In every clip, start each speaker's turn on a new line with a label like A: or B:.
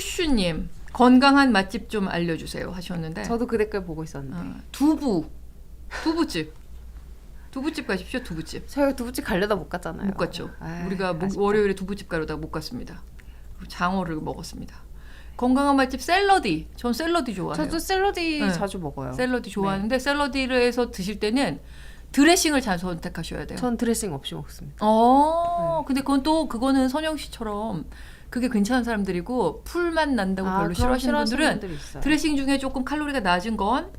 A: 슈슈님 건강한 맛집 좀 알려주세요 하셨는데
B: 저도 그 댓글 보고 있었는데
A: 두부집 가십시오. 두부집
B: 저희가 두부집 가려다 못 갔잖아요.
A: 못 갔죠.
B: 아이,
A: 우리가
B: 아쉽죠.
A: 월요일에 두부집 가려다가 못 갔습니다. 그리고 장어를 먹었습니다. 건강한 맛집 샐러디. 전 샐러디 좋아해요.
B: 저도 샐러디
A: 네.
B: 자주 먹어요.
A: 샐러디 좋아하는데 샐러디를 해서 드실 때는 드레싱을 잘 선택하셔야 돼요.
B: 전 드레싱 없이 먹습니다.
A: 근데 그거는 선영 씨처럼 그게 괜찮은 사람들이고 풀맛 난다고 별로
B: 그럼
A: 싫어하시는 분들은
B: 분들이 있어요.
A: 드레싱 중에 조금 칼로리가 낮은 건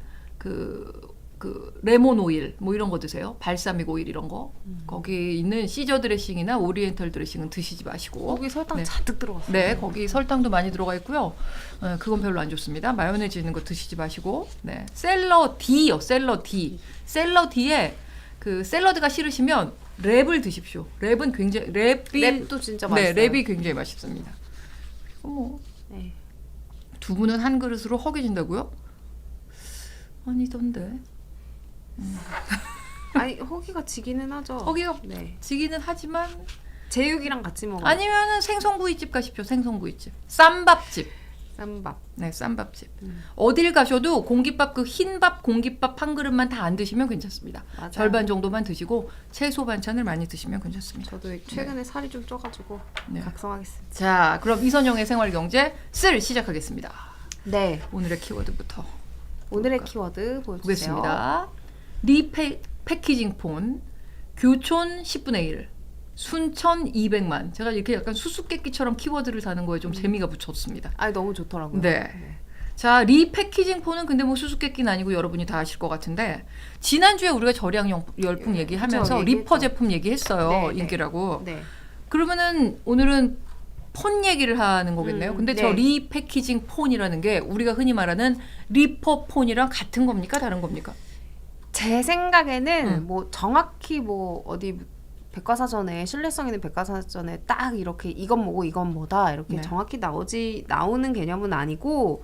A: 레몬 오일 뭐 이런 거 드세요. 발사믹 오일 이런 거. 거기 있는 시저 드레싱이나 오리엔탈 드레싱은 드시지 마시고.
B: 거기 설탕
A: 네.
B: 잔뜩 들어갔어요.
A: 네, 거기 설탕도 많이 들어가 있고요. 그건 별로 안 좋습니다. 마요네즈 있는 거 드시지 마시고. 네, 샐러디요. 샐러디에 그 샐러드가 싫으시면 랩을 드십시오. 랩은 굉장히
B: 랩도 진짜 맛있어요.
A: 네, 랩이 굉장히 맛있습니다. 그리고 뭐
B: 네.
A: 두부는 한 그릇으로 허기진다고요? 아니던데.
B: 아니 허기가 지기는 하죠.
A: 허기가
B: 네.
A: 지기는 하지만
B: 제육이랑 같이 먹어요.
A: 아니면은 생선구이집 가십시오. 생선구이집. 쌈밥집.
B: 쌈밥.
A: 네, 쌈밥집. 어딜 가셔도 공깃밥 흰밥 공깃밥 한 그릇만 다 안 드시면 괜찮습니다.
B: 맞아요.
A: 절반 정도만 드시고 채소 반찬을 많이 드시면 괜찮습니다.
B: 저도 최근에 살이 좀 쪄가지고
A: 네.
B: 각성하겠습니다.
A: 자, 그럼 이선영의 생활경제 쓸 시작하겠습니다.
B: 네.
A: 오늘의 키워드부터
B: 오늘의 키워드 보여주세요.
A: 보겠습니다. 패키징 폰 교촌 10분의 1 순천 200만. 제가 이렇게 약간 수수께끼처럼 키워드를 다는 거에 좀 재미가 붙었습니다.
B: 아니 너무 좋더라고요.
A: 네. 자, 리패키징 폰은 근데 뭐 수수께끼는 아니고 여러분이 다 아실 것 같은데 지난주에 우리가 절약 열풍 얘기하면서
B: 그쵸,
A: 리퍼
B: 얘기했죠.
A: 제품 얘기했어요.
B: 네, 네.
A: 인기라고.
B: 네.
A: 그러면은 오늘은 폰 얘기를 하는 거겠네요. 근데 저
B: 네.
A: 리패키징 폰이라는 게 우리가 흔히 말하는 리퍼 폰이랑 같은 겁니까? 다른 겁니까?
B: 제 생각에는 뭐 정확히 뭐 어디 백과사전에 신뢰성 있는 백과사전에 딱 이렇게 이건 뭐고 이건 뭐다 이렇게
A: 네.
B: 정확히 나오는 개념은 아니고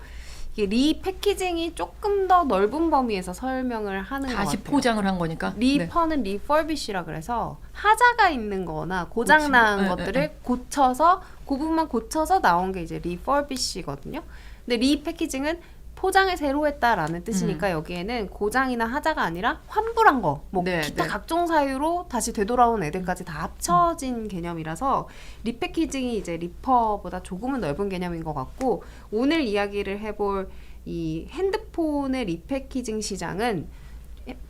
B: 이게 리패키징이 조금 더 넓은 범위에서 설명을 하는 것
A: 다시
B: 같아요.
A: 포장을 한 거니까. 네.
B: 리퍼는 리퍼비시라 그래서 하자가 있는 거나 고장난
A: 고치고.
B: 것들을 고쳐서 그 부분만 고쳐서 나온 게 이제 리퍼비시거든요. 근데 리패키징은 포장을 새로 했다라는 뜻이니까 여기에는 고장이나 하자가 아니라 환불한 거, 뭐
A: 네,
B: 기타
A: 네.
B: 각종 사유로 다시 되돌아온 애들까지 다 합쳐진 개념이라서 리패키징이 이제 리퍼보다 조금은 넓은 개념인 것 같고 오늘 이야기를 해볼 이 핸드폰의 리패키징 시장은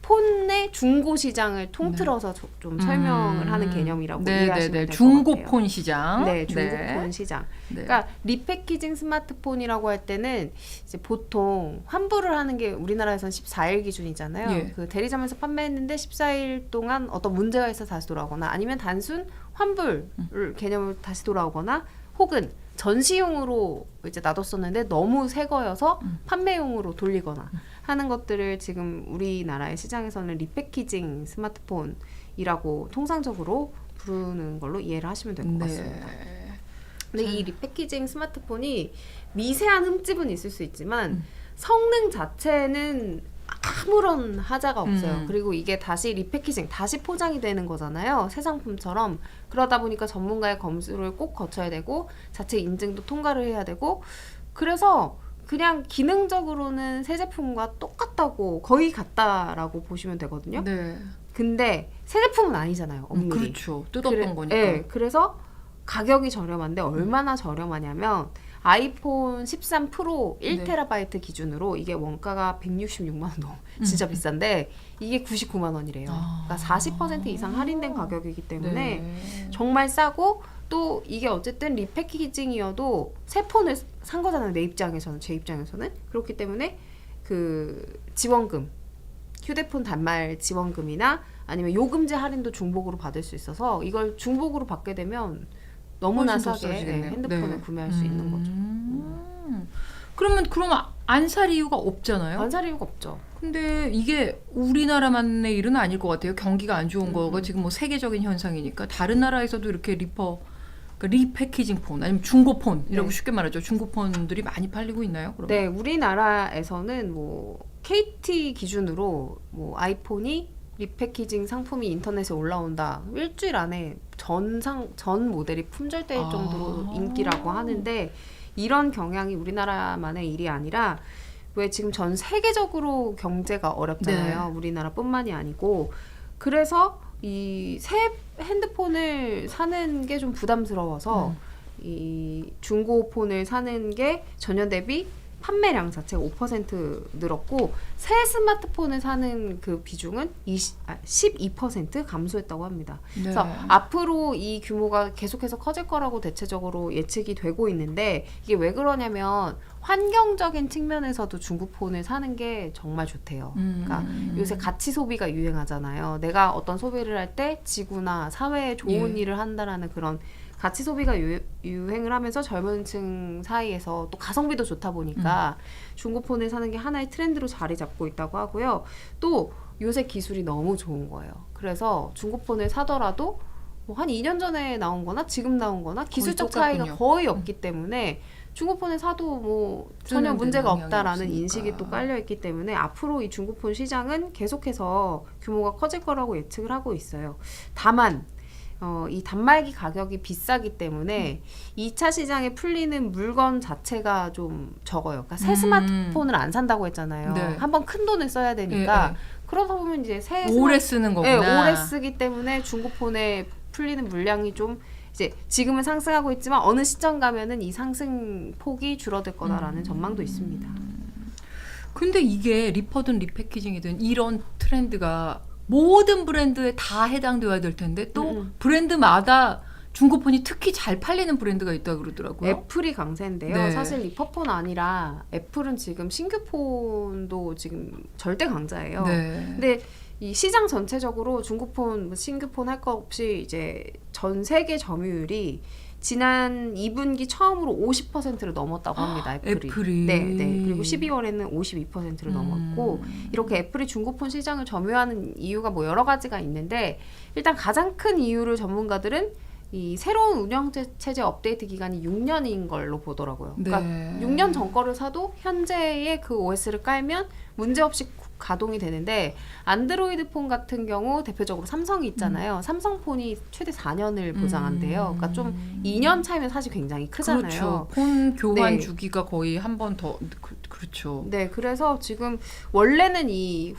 B: 폰의 중고 시장을 통틀어서 좀 설명을 하는 개념이라고 이해하시면 될 것 같아요.
A: 중고폰 시장.
B: 네, 중고폰 시장.
A: 네.
B: 그러니까 리패키징 스마트폰이라고 할 때는 이제 보통 환불을 하는 게 우리나라에서는 14일 기준이잖아요.
A: 예.
B: 그 대리점에서 판매했는데 14일 동안 어떤 문제가 있어 다시 돌아오거나 아니면 단순 환불 개념으로 다시 돌아오거나 혹은 전시용으로 이제 놔뒀었는데 너무 새 거여서 판매용으로 돌리거나 하는 것들을 지금 우리나라의 시장에서는 리패키징 스마트폰이라고 통상적으로 부르는 걸로 이해를 하시면 될 것 같습니다. 근데 이 리패키징 스마트폰이 미세한 흠집은 있을 수 있지만 성능 자체는 아무런 하자가 없어요. 그리고 이게 다시 리패키징, 다시 포장이 되는 거잖아요. 새 상품처럼. 그러다 보니까 전문가의 검수를 꼭 거쳐야 되고 자체 인증도 통과를 해야 되고 그래서 그냥 기능적으로는 새 제품과 똑같다고 거의 같다라고 보시면 되거든요.
A: 네.
B: 근데 새 제품은 아니잖아요. 업률이.
A: 그렇죠. 뜯었던 거니까.
B: 네, 그래서 가격이 저렴한데 얼마나 저렴하냐면 아이폰 13 프로 1TB 기준으로 이게 원가가 166만 원 너무 진짜 비싼데 이게 99만 원이래요. 그러니까 40% 이상 할인된 가격이기 때문에
A: 네.
B: 정말 싸고 또 이게 어쨌든 리패키징이어도 새 폰을 산 거잖아요. 내 입장에서는 제 입장에서는 그렇기 때문에 그 지원금 휴대폰 단말 지원금이나 아니면 요금제 할인도 중복으로 받을 수 있어서 이걸 중복으로 받게 되면 너무나
A: 훨씬 더
B: 싸게
A: 싸지겠네요.
B: 핸드폰을
A: 네.
B: 구매할 수 있는 거죠.
A: 그러면 안 살 이유가 없잖아요.
B: 안 살 이유가 없죠.
A: 근데 이게 우리나라만의 일은 아닐 것 같아요. 경기가 안 좋은 거가 지금 뭐 세계적인 현상이니까 다른 나라에서도 이렇게 리패키징 폰 아니면 중고폰이라고
B: 네.
A: 쉽게 말하죠. 중고폰들이 많이 팔리고 있나요? 그럼?
B: 네, 우리나라에서는 뭐 KT 기준으로 뭐 아이폰이 리패키징 상품이 인터넷에 올라온다. 일주일 안에 전 모델이 품절될 정도로 인기라고 하는데 이런 경향이 우리나라만의 일이 아니라 왜 지금 전 세계적으로 경제가 어렵잖아요.
A: 네.
B: 우리나라뿐만이 아니고 그래서 이 새 핸드폰을 사는 게 좀 부담스러워서 이 중고폰을 사는 게 전년 대비 판매량 자체가 5% 늘었고 새 스마트폰을 사는 그 비중은 12% 감소했다고 합니다.
A: 네.
B: 그래서 앞으로 이 규모가 계속해서 커질 거라고 대체적으로 예측이 되고 있는데 이게 왜 그러냐면 환경적인 측면에서도 중고폰을 사는 게 정말 좋대요. 그러니까 요새 가치 소비가 유행하잖아요. 내가 어떤 소비를 할 때 지구나 사회에 좋은
A: 예.
B: 일을 한다라는 그런 가치 소비가 유행을 하면서 젊은 층 사이에서 또 가성비도 좋다 보니까 중고폰을 사는 게 하나의 트렌드로 자리 잡고 있다고 하고요. 또 요새 기술이 너무 좋은 거예요. 그래서 중고폰을 사더라도 뭐 한 2년 전에 나온 거나 지금 나온 거나 기술적 차이가
A: 똑같군요.
B: 거의 없기 때문에 중고폰을 사도 뭐 전혀
A: 쓰는
B: 문제가
A: 데는 영향이
B: 없다라는
A: 없으니까.
B: 인식이 또 깔려 있기 때문에 앞으로 이 중고폰 시장은 계속해서 규모가 커질 거라고 예측을 하고 있어요. 다만 이 단말기 가격이 비싸기 때문에 2차 시장에 풀리는 물건 자체가 좀 적어요. 그러니까 새 스마트폰을 안 산다고 했잖아요.
A: 네.
B: 한번 큰 돈을 써야 되니까
A: 예, 예.
B: 그러다 보면 이제 새
A: 오래 쓰는
B: 네,
A: 거구나.
B: 오래 쓰기 때문에 중고폰에 풀리는 물량이 좀 이제 지금은 상승하고 있지만 어느 시점 가면은 이 상승 폭이 줄어들 거다라는 전망도 있습니다.
A: 근데 이게 리퍼든 리패키징이든 이런 트렌드가 모든 브랜드에 다 해당되어야 될 텐데 또 브랜드마다 중고폰이 특히 잘 팔리는 브랜드가 있다고 그러더라고요.
B: 애플이 강세인데요.
A: 네.
B: 사실 리퍼폰 아니라 애플은 지금 신규 폰도 지금 절대 강자예요.
A: 네.
B: 근데 이 시장 전체적으로 중고폰, 신규폰 할 거 없이 이제 전 세계 점유율이 지난 2분기 처음으로 50%를 넘었다고 합니다. 애플이. 네. 그리고 12월에는 52%를 넘었고 이렇게 애플이 중고폰 시장을 점유하는 이유가 뭐 여러 가지가 있는데 일단 가장 큰 이유를 전문가들은 이 새로운 운영체제 업데이트 기간이 6년인 걸로 보더라고요. 그러니까
A: 네.
B: 6년 전 거를 사도 현재의 그 OS를 깔면 문제없이 가동이 되는데 안드로이드 폰 같은 경우 대표적으로 삼성이 있잖아요. 삼성폰이 최대 4년을 보장한대요. 그러니까 좀 2년 차이면 사실 굉장히 크잖아요.
A: 그렇죠. 폰 교환
B: 네.
A: 주기가 거의 한 번 더 그렇죠.
B: 네, 그래서 지금 원래는 이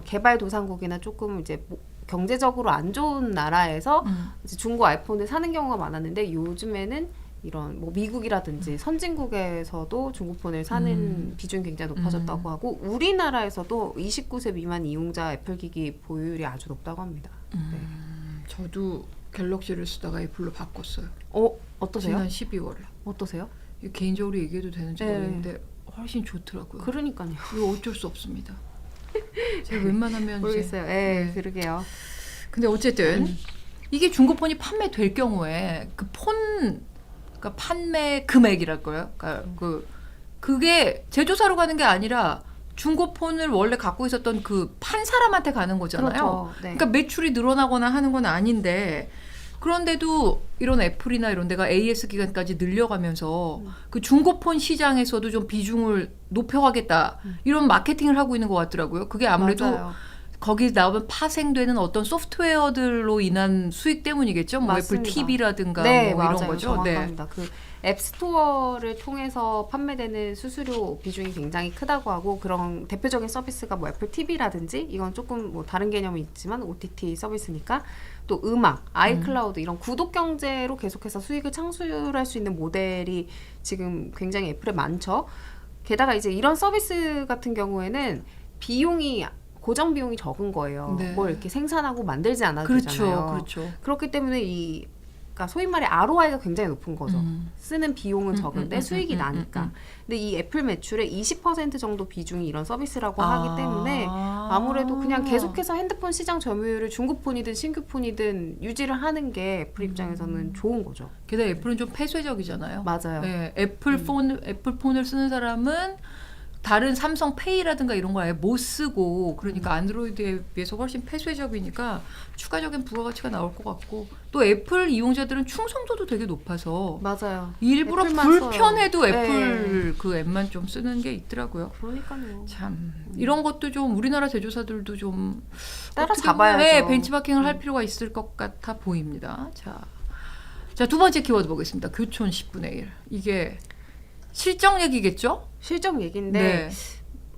B: 개발도상국이나 조금 이제 경제적으로 안 좋은 나라에서 이제 중고 아이폰을 사는 경우가 많았는데 요즘에는 이런 뭐 미국이라든지 선진국에서도 중고폰을 사는 비중이 굉장히 높아졌다고 하고 우리나라에서도 29세 미만 이용자 애플 기기 보유율이 아주 높다고 합니다. 네.
A: 저도 갤럭시를 쓰다가 애플로 바꿨어요.
B: 어떠세요?
A: 지난 12월에.
B: 어떠세요?
A: 이거 개인적으로 얘기해도 되는지
B: 네.
A: 모르겠는데 훨씬 좋더라고요.
B: 그러니까요.
A: 이거 어쩔 수 없습니다. 제가 웬만하면
B: 모르겠어요.
A: 네.
B: 그러게요.
A: 근데 어쨌든 이게 중고폰이 판매될 경우에 그 그러니까 판매 금액이랄까요? 그러니까 그게 제조사로 가는 게 아니라 중고폰을 원래 갖고 있었던 그 판 사람한테 가는 거잖아요.
B: 그렇죠. 네.
A: 그러니까 매출이 늘어나거나 하는 건 아닌데 그런데도 이런 애플이나 이런 데가 AS 기간까지 늘려가면서 그 중고폰 시장에서도 좀 비중을 높여가겠다 이런 마케팅을 하고 있는 것 같더라고요. 그게 아무래도
B: 맞아요.
A: 거기 나오면 파생되는 어떤 소프트웨어들로 인한 수익 때문이겠죠. 뭐 애플
B: 맞습니다.
A: TV라든가
B: 네,
A: 뭐 이런
B: 맞아요.
A: 거죠.
B: 정확합니다. 그 앱스토어를 통해서 판매되는 수수료 비중이 굉장히 크다고 하고 그런 대표적인 서비스가 뭐 애플 TV라든지 이건 조금 뭐 다른 개념이 있지만 OTT 서비스니까 또 음악, 아이클라우드 이런 구독 경제로 계속해서 수익을 창출할 수 있는 모델이 지금 굉장히 애플에 많죠. 게다가 이제 이런 서비스 같은 경우에는 비용이 고정 비용이 적은 거예요.
A: 네.
B: 뭘 이렇게 생산하고 만들지 않아도
A: 그렇죠,
B: 되잖아요.
A: 그렇죠.
B: 그렇기 때문에 그러니까 소위 말해 ROI가 굉장히 높은 거죠. 쓰는 비용은 적은데 수익이 나니까. 근데 이 애플 매출의 20% 정도 비중이 이런 서비스라고 하기 때문에 아무래도 그냥 계속해서 핸드폰 시장 점유율을 중고폰이든 신규폰이든 유지를 하는 게 애플 입장에서는 좋은 거죠.
A: 게다가 애플은 좀 폐쇄적이잖아요.
B: 맞아요.
A: 네, 애플폰을 쓰는 사람은 다른 삼성 페이라든가 이런 거 아예 못 쓰고 그러니까 안드로이드에 비해서 훨씬 폐쇄적이니까 추가적인 부가가치가 나올 것 같고 또 애플 이용자들은 충성도도 되게 높아서
B: 맞아요.
A: 일부러
B: 애플만
A: 불편해도
B: 써요.
A: 애플 그 앱만 좀 쓰는 게 있더라고요.
B: 그러니까요.
A: 참 이런 것도 좀 우리나라 제조사들도 좀
B: 따라잡아야죠.
A: 네, 벤치마킹을 할 필요가 있을 것 같아 보입니다. 자, 두 번째 키워드 보겠습니다. 교촌 10분의 1. 이게 실적 얘기겠죠?
B: 실적 얘기인데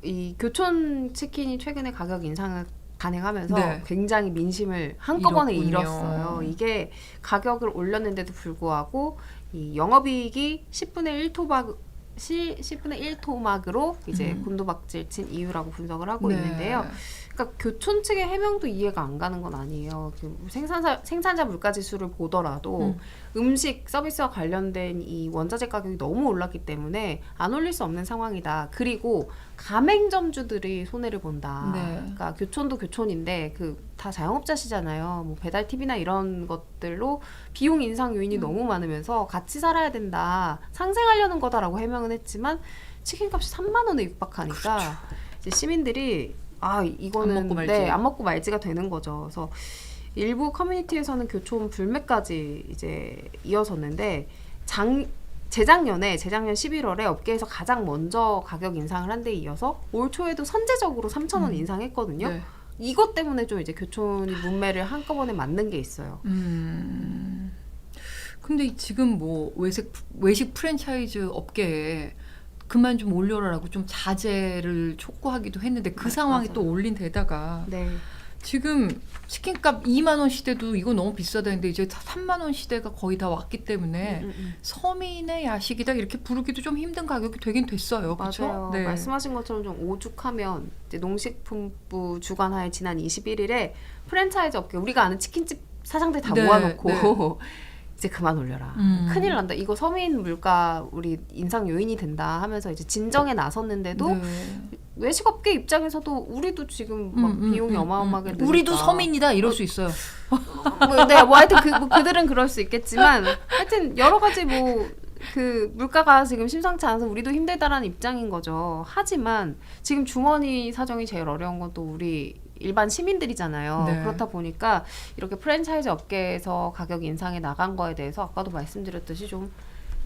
B: 이 교촌 치킨이 최근에 가격 인상을 단행하면서
A: 네.
B: 굉장히 민심을 한꺼번에
A: 잃었군요.
B: 잃었어요. 이게 가격을 올렸는데도 불구하고 이 영업이익이 10분의 1토막으로 이제 곤두박질 친 이유라고 분석을 하고
A: 네.
B: 있는데요. 그러니까 교촌 측의 해명도 이해가 안 가는 건 아니에요. 그 생산자 물가지수를 보더라도 음식 서비스와 관련된 이 원자재 가격이 너무 올랐기 때문에 안 올릴 수 없는 상황이다. 그리고 가맹점주들이 손해를 본다.
A: 네.
B: 그러니까 교촌도 교촌인데 그 다 자영업자시잖아요. 뭐 배달 팁이나 이런 것들로 비용 인상 요인이 너무 많으면서 같이 살아야 된다. 상생하려는 거다라고 해명은 했지만 치킨값이 3만 원에 육박하니까
A: 그렇죠.
B: 이제 시민들이 이거는
A: 안 먹고 말지.
B: 안 먹고 말지가 되는 거죠. 그래서 일부 커뮤니티에서는 교촌 불매까지 이제 이어졌는데 재작년 11월에 업계에서 가장 먼저 가격 인상을 한 데 이어서 올 초에도 선제적으로 3,000원 인상했거든요.
A: 네.
B: 이것 때문에 좀 이제 교촌이 문매를 한꺼번에 맞는 게 있어요.
A: 근데 지금 뭐 외식 프랜차이즈 업계에 그만 좀 올려라라고 좀 자제를 촉구하기도 했는데 그 상황이
B: 맞아요.
A: 또 올린 데다가
B: 네.
A: 지금 치킨값 2만 원 시대도 이거 너무 비싸다 했는데 이제 3만 원 시대가 거의 다 왔기 때문에 서민의 야식이다 이렇게 부르기도 좀 힘든 가격이 되긴 됐어요.
B: 맞아요.
A: 그렇죠? 네.
B: 말씀하신 것처럼 좀 오죽하면 이제 농식품부 주관하에 지난 21일에 프랜차이즈 업계 우리가 아는 치킨집 사장들 다
A: 네,
B: 모아놓고 이제 그만 올려라. 큰일 난다. 이거 서민 물가 우리 인상 요인이 된다 하면서 이제 진정에 나섰는데도
A: 네.
B: 외식업계 입장에서도 우리도 지금 막 비용이 어마어마하게 드니까
A: 우리도 서민이다 이럴 수 있어요.
B: 뭐 하여튼 그들은 그럴 수 있겠지만 하여튼 여러 가지 그 물가가 지금 심상치 않아서 우리도 힘들다라는 입장인 거죠. 하지만 지금 주머니 사정이 제일 어려운 건 또 우리 일반 시민들이잖아요.
A: 네.
B: 그렇다 보니까 이렇게 프랜차이즈 업계에서 가격 인상에 나간 거에 대해서 아까도 말씀드렸듯이 좀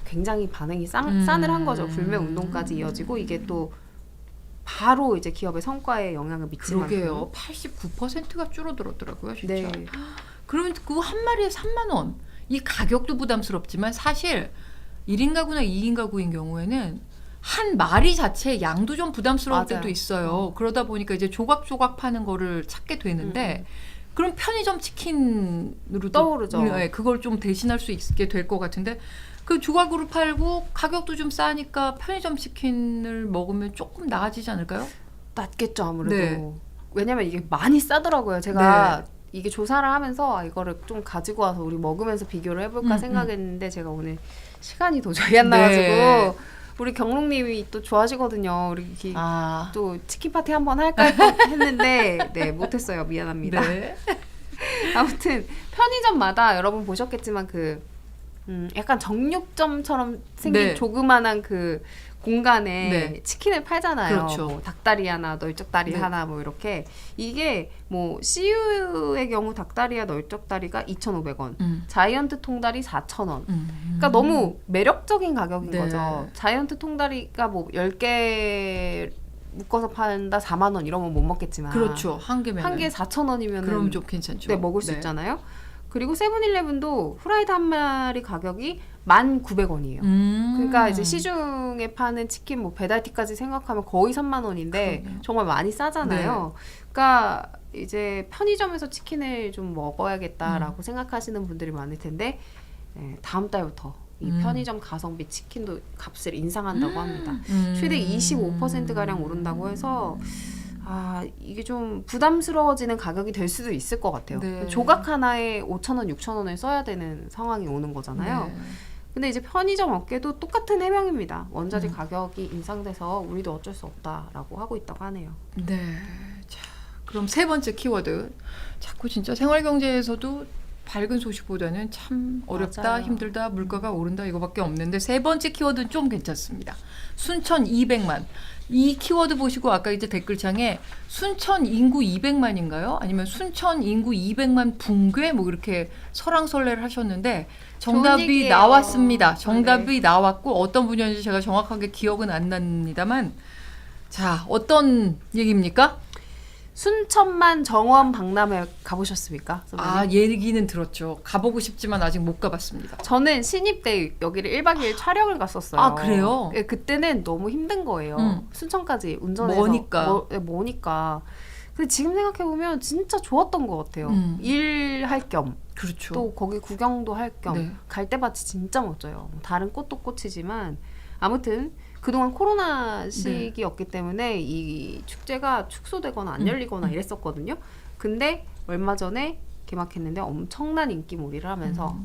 B: 굉장히 반응이 싸늘한 거죠. 불매 운동까지 이어지고 이게 또 바로 이제 기업의 성과에 영향을 미치는
A: 그러게요. 89%가 줄어들었더라고요. 진짜.
B: 네.
A: 그러면 그 한 마리에 3만 원. 이 가격도 부담스럽지만 사실 1인 가구나 2인 가구인 경우에는 한 마리 자체의 양도 좀 부담스러울
B: 맞아요.
A: 때도 있어요. 그러다 보니까 이제 조각조각 파는 거를 찾게 되는데 그럼 편의점 치킨으로
B: 떠오르죠.
A: 네, 그걸 좀 대신할 수 있게 될 것 같은데 그 조각으로 팔고 가격도 좀 싸니까 편의점 치킨을 먹으면 조금 나아지지 않을까요?
B: 낮겠죠 아무래도.
A: 네.
B: 왜냐면 이게 많이 싸더라고요. 제가 이게 조사를 하면서 이거를 좀 가지고 와서 우리 먹으면서 비교를 해볼까 생각했는데 제가 오늘 시간이 도저히 안 나가지고
A: 네.
B: 우리 경록님이 또 좋아하시거든요. 우리 이렇게
A: 아,
B: 또 치킨 파티 한번 할까 했는데 네 못했어요. 미안합니다.
A: 네.
B: 아무튼 편의점마다 여러분 보셨겠지만 약간 정육점처럼 생긴
A: 네.
B: 조그만한 그 공간에
A: 네.
B: 치킨을 팔잖아요.
A: 그렇죠.
B: 뭐 닭다리 하나, 널쩍다리
A: 네.
B: 하나 뭐 이렇게 이게 뭐 CU의 경우 닭다리와 널쩍다리가 2,500원, 자이언트 통다리 4,000원. 그러니까 너무 매력적인 가격인
A: 네.
B: 거죠. 자이언트 통다리가 뭐 10개 묶어서 판다 4만 원 이러면 못 먹겠지만
A: 그렇죠. 한 개면
B: 한 개 4,000원이면
A: 그럼 좀 괜찮죠.
B: 네, 먹을 수 있잖아요. 그리고 세븐일레븐도 후라이드 한 마리 가격이 1,900원이에요. 그러니까 이제 시중에 파는 치킨 뭐 배달티까지 생각하면 거의 3만 원인데
A: 그러네요.
B: 정말 많이 싸잖아요. 그러니까 이제 편의점에서 치킨을 좀 먹어야겠다라고 생각하시는 분들이 많을 텐데 다음 달부터 이 편의점 가성비 치킨도 값을 인상한다고 합니다. 최대 25%가량 오른다고 해서 이게 좀 부담스러워지는 가격이 될 수도 있을 것 같아요.
A: 네.
B: 조각 하나에 5,000원, 6,000원을 써야 되는 상황이 오는 거잖아요.
A: 네.
B: 근데 이제 편의점 업계도 똑같은 해명입니다. 원자재 가격이 인상돼서 우리도 어쩔 수 없다라고 하고 있다고 하네요.
A: 네. 자, 그럼 세 번째 키워드. 자꾸 진짜 생활 경제에서도 밝은 소식보다는 참 어렵다,
B: 맞아요.
A: 힘들다, 물가가 오른다 이거밖에 없는데 세 번째 키워드는 좀 괜찮습니다. 순천 200만. 이 키워드 보시고 아까 이제 댓글창에 순천 인구 200만인가요? 아니면 순천 인구 200만 붕괴 뭐 이렇게 설왕설래를 하셨는데 정답이
B: 얘기예요.
A: 나왔습니다. 정답이 나왔고 어떤 분야인지 제가 정확하게 기억은 안 납니다만 자, 어떤 얘기입니까?
B: 순천만 정원 박람회 가보셨습니까? 선배님?
A: 아, 얘기는 들었죠. 가보고 싶지만 아직 못 가봤습니다.
B: 저는 신입 때 여기를 1박 2일 촬영을 갔었어요.
A: 아, 그래요?
B: 예, 그때는 너무 힘든 거예요. 순천까지 운전해서.
A: 머니까.
B: 머니까. 근데 지금 생각해보면 진짜 좋았던 것 같아요. 일할 겸.
A: 그렇죠.
B: 또 거기 구경도 할 겸.
A: 네.
B: 갈대밭이 진짜 멋져요. 다른 꽃도 꽃이지만. 아무튼 그동안 코로나 시기였기 때문에 이 축제가 축소되거나 안 열리거나 이랬었거든요. 근데 얼마 전에 개막했는데 엄청난 인기몰이를 하면서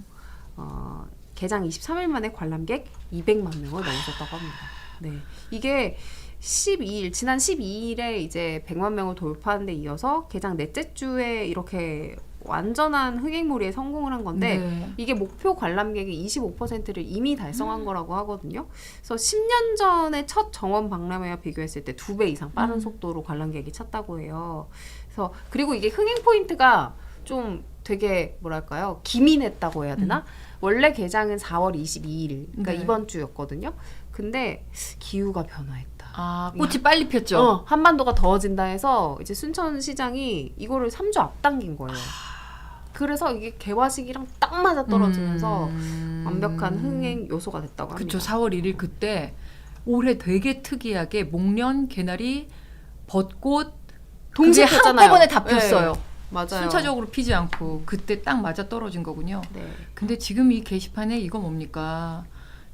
B: 개장 23일 만에 관람객 200만 명을 넘어섰다고 합니다. 네, 이게 12일 지난 12일에 이제 100만 명을 돌파한 데 이어서 개장 넷째 주에 이렇게 완전한 흥행몰이에 성공을 한 건데
A: 네.
B: 이게 목표 관람객의 25%를 이미 달성한 거라고 하거든요. 그래서 10년 전에 첫 정원 박람회와 비교했을 때 2배 이상 빠른 속도로 관람객이 찼다고 해요. 그래서 그리고 이게 흥행 포인트가 좀 되게 뭐랄까요? 기민했다고 해야 되나? 원래 개장은 4월 22일, 그러니까
A: 네.
B: 이번 주였거든요. 근데 기후가 변화했다.
A: 아, 꽃이 빨리 폈죠.
B: 한반도가 더워진다 해서 이제 순천시장이 이거를 3주 앞당긴 거예요. 그래서 이게 개화식이랑 딱 맞아 떨어지면서 완벽한 흥행 요소가 됐다고 합니다.
A: 그쵸. 4월 1일 그때 올해 되게 특이하게 목련, 개나리, 벚꽃
B: 동시에
A: 그게
B: 폈잖아요.
A: 한꺼번에 다 폈어요.
B: 네, 맞아요.
A: 순차적으로 피지 않고 그때 딱 맞아 떨어진 거군요.
B: 네.
A: 근데 지금 이 게시판에 이거 뭡니까?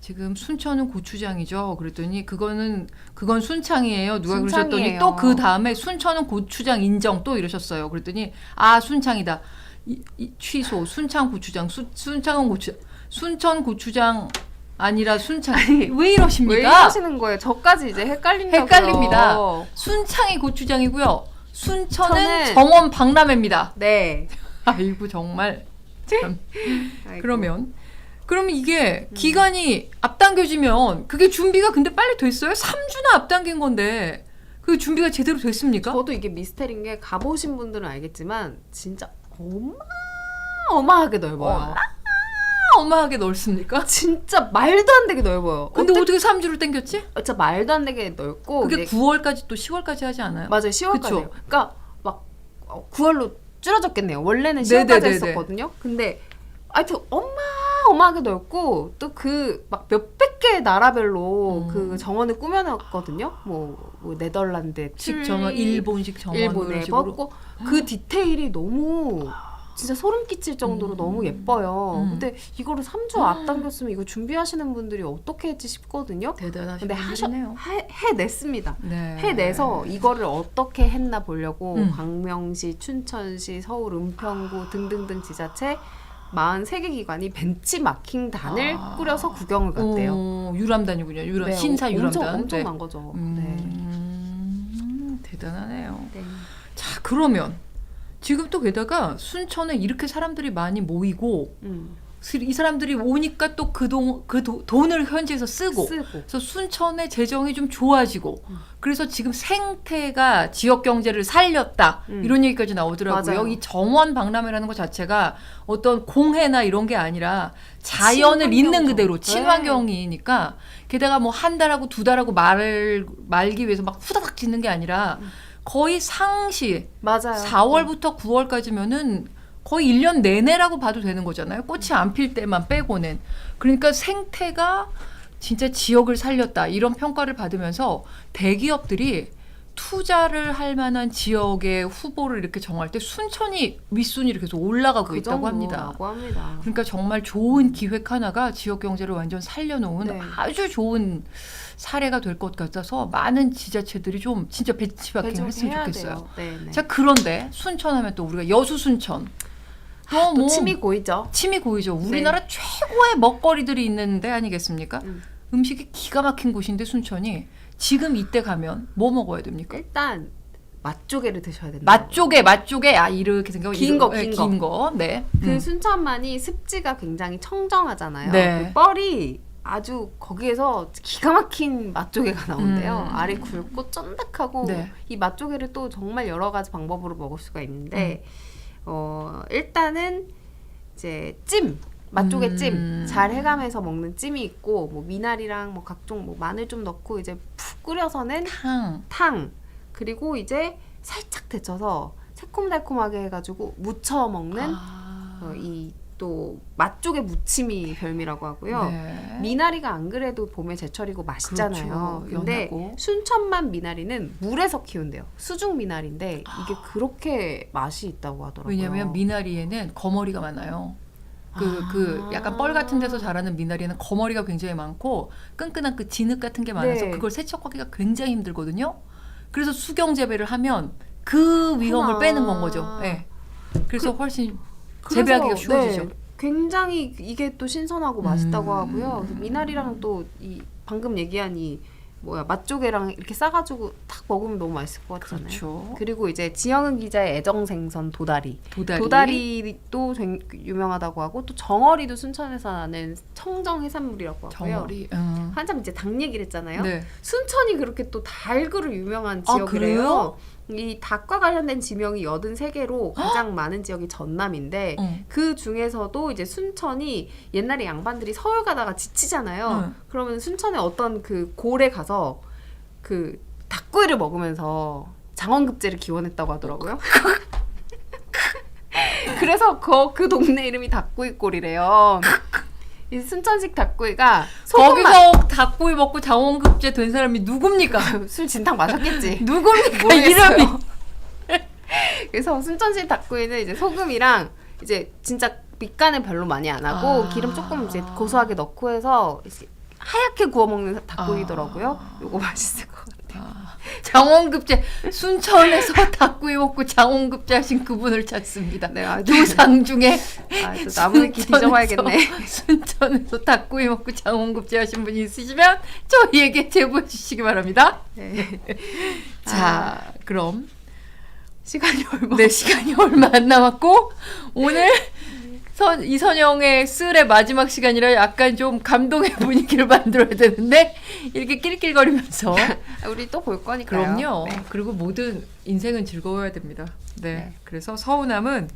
A: 지금 순천은 고추장이죠. 그랬더니 그건 순창이에요. 누가 그러셨더니
B: 순창이에요.
A: 또 그 다음에 순천은 고추장 인정 또 이러셨어요. 그랬더니 아 순창이다. 취소. 순창 고추장. 순창은 고추장. 순천 고추장 아니라 순창. 왜 이러십니까?
B: 왜 이러시는 거예요? 저까지 이제 헷갈린다고요.
A: 헷갈립니다. 순창이 고추장이고요. 순천은
B: 저는-
A: 정원 박람회입니다.
B: 네.
A: 아이고 정말. 참.
B: 아이고.
A: 그러면 이게 기간이 앞당겨지면 그게 준비가 근데 빨리 됐어요? 3주나 앞당긴 건데 그 준비가 제대로 됐습니까?
B: 저도 이게 미스터리인 게 가보신 분들은 알겠지만 진짜 어마어마하게 넓어요.
A: 어마하게 넓습니까?
B: 진짜 말도 안 되게 넓어요.
A: 근데 어떻게 3주를 땡겼지?
B: 진짜 말도 안 되게 넓고
A: 그게
B: 이제
A: 9월까지 또 10월까지 하지 않아요?
B: 맞아요. 10월까지요.
A: 그쵸?
B: 그러니까 막 9월로 줄어졌겠네요. 원래는
A: 네네네네.
B: 10월까지 했었거든요. 근데 하여튼 어마어마하게 넓고 또 그 막 몇백 개의 나라별로 그 정원을 꾸며놨거든요. 뭐 네덜란드,
A: 정원, 일본식 정원
B: 일본에
A: 이런 식으로.
B: 벗고 그 디테일이 너무 진짜 소름 끼칠 정도로 너무 예뻐요. 근데 이거를 3주 앞당겼으면 이거 준비하시는 분들이 어떻게 했지 싶거든요.
A: 대단하신
B: 근데
A: 분이네요.
B: 해냈습니다.
A: 네.
B: 해내서 이거를 어떻게 했나 보려고
A: 음.
B: 광명시, 춘천시, 서울 은평구 등등등 지자체 43개 기관이 벤치마킹단을 꾸려서 구경을 갔대요.
A: 유람단이군요.
B: 네,
A: 신사 유람단.
B: 엄청
A: 네.
B: 난 거죠.
A: 대단하네요.
B: 네.
A: 자, 그러면 지금 또 게다가 순천에 이렇게 사람들이 많이 모이고 이 사람들이 오니까 또 돈을 현지에서 쓰고 그래서 순천의 재정이 좀 좋아지고 그래서 지금 생태가 지역 경제를 살렸다 이런 얘기까지 나오더라고요.
B: 맞아요.
A: 이 정원 박람회라는 것 자체가 어떤 공해나 이런 게 아니라 자연을 있는 그대로 친환경이니까 게다가 뭐 한 달하고 두 달하고 말기 위해서 막 후다닥 짓는 게 아니라 거의 상시
B: 맞아요.
A: 4월부터 9월까지면은 거의 1년 내내라고 봐도 되는 거잖아요. 꽃이 안 필 때만 빼고는. 그러니까 생태가 진짜 지역을 살렸다. 이런 평가를 받으면서 대기업들이 투자를 할 만한 지역의 후보를 이렇게 정할 때 순천이 윗순위로 계속 올라가고 있다고 합니다. 그러니까 정말 좋은 기획 하나가 지역 경제를 완전 살려놓은
B: 네.
A: 아주 좋은 사례가 될 것 같아서 많은 지자체들이 좀 진짜 벤치마킹을 했으면 좋겠어요. 자, 그런데 순천하면 또 우리가 여수 순천.
B: 또 침이 고이죠.
A: 침이 고이죠. 우리나라 최고의 먹거리들이 있는 데 아니겠습니까? 음식이 기가 막힌 곳인데 순천이 지금 이때 가면 뭐 먹어야 됩니까?
B: 일단 맛조개를 드셔야 된다.
A: 맛조개 이렇게 생겨
B: 긴 거.
A: 네.
B: 그 순천만이 습지가 굉장히 청정하잖아요.
A: 네.
B: 그 뻘이 아주 거기에서 기가 막힌 맛조개가 나온대요. 알이 굵고 쫀득하고
A: 네.
B: 이 맛조개를 또 정말 여러 가지 방법으로 먹을 수가 있는데 일단은 이제 맛조개 찜 잘 해감해서 먹는 찜이 있고 뭐 미나리랑 뭐 각종 뭐 마늘 좀 넣고 이제 푹 끓여서는 탕 그리고 이제 살짝 데쳐서 새콤달콤하게 해가지고 무쳐 먹는 이 또 맛 쪽의 무침이 별미라고 하고요.
A: 네.
B: 미나리가 안 그래도 봄에 제철이고 맛있잖아요.
A: 그렇죠.
B: 근데
A: 연하고.
B: 순천만 미나리는 물에서 키운대요. 수중 미나리인데 이게 그렇게 맛이 있다고 하더라고요.
A: 왜냐하면 미나리에는 거머리가 많아요. 그 약간 뻘 같은 데서 자라는 미나리는 거머리가 굉장히 많고 끈끈한 그 진흙 같은 게 많아서
B: 네.
A: 그걸 세척하기가 굉장히 힘들거든요. 그래서 수경 재배를 하면 그 위험을 빼는 건 거죠. 네. 그래서 훨씬 재배하기가 쉬워지죠.
B: 네, 굉장히 이게 또 신선하고 맛있다고 하고요. 그래서 미나리랑 또 이 방금 얘기한 이 맛조개랑 이렇게 싸가지고 딱 먹으면 너무 맛있을 것 같잖아요.
A: 그렇죠.
B: 그리고 이제 지영은 기자의 애정생선 도다리.
A: 도다리.
B: 도다리도 유명하다고 하고 또 정어리도 순천에서 나는 청정 해산물이라고 하고요.
A: 정어리.
B: 한참 이제 닭 얘기를 했잖아요.
A: 네.
B: 순천이 그렇게 또 닭으로 유명한
A: 아,
B: 지역이래요.
A: 그래요?
B: 이 닭과 관련된 지명이 83개로 가장 많은 지역이 전남인데 그 중에서도 이제 순천이 옛날에 양반들이 서울 가다가 지치잖아요. 그러면 순천에 어떤 그 골에 가서 그 닭구이를 먹으면서 장원급제를 기원했다고 하더라고요. 그래서 그 동네 이름이 닭구이골이래요. 이 순천식 닭구이가
A: 거기서 닭구이 먹고 장원급제 된 사람이 누굽니까?
B: 술 진탕 마셨겠지.
A: 누굽니까?
B: 모르겠어요.
A: 이름이.
B: 그래서 순천식 닭구이는 이제 소금이랑 이제 진짜 밑간을 별로 많이 안 하고 기름 조금 이제 고소하게 넣고 해서 이제 하얗게 구워 먹는 닭구이더라고요. 요거 맛있을 것 같아요.
A: 장원급제 순천에서 닭구이 먹고 장원급제 하신 그분을 찾습니다.
B: 네,
A: 조상 중에
B: 또 나무위키 뒤져봐야겠네.
A: 순천에서 닭구이 먹고 장원급제 하신 분이 있으시면 저희에게 제보해 주시기 바랍니다.
B: 네.
A: 자, 그럼
B: 시간이 얼마?
A: 네, 시간이 얼마 안 남았고 오늘 이선영의 쓸의 마지막 시간이라 약간 좀 감동의 분위기를 만들어야 되는데 이렇게 낄낄거리면서
B: 우리 또 볼 거니까요.
A: 그럼요.
B: 네.
A: 그리고 모든 인생은 즐거워야 됩니다. 네.
B: 네.
A: 그래서 서운함은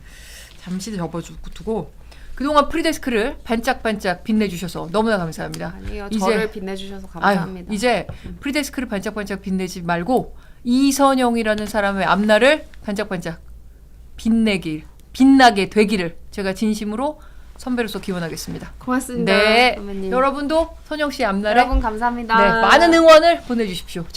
A: 잠시 접어두고 그동안 프리데스크를 반짝반짝 빛내주셔서 너무나 감사합니다.
B: 아니요,
A: 이제-
B: 저를 빛내주셔서 감사합니다.
A: 이제 프리데스크를 반짝반짝 빛내지 말고 이선영이라는 사람의 앞날을 반짝반짝 빛나게 되기를 제가 진심으로 선배로서 기원하겠습니다.
B: 고맙습니다.
A: 네,
B: 선배님.
A: 여러분도 선영 씨 앞날에
B: 여러분 감사합니다.
A: 네, 많은 응원을 보내주십시오.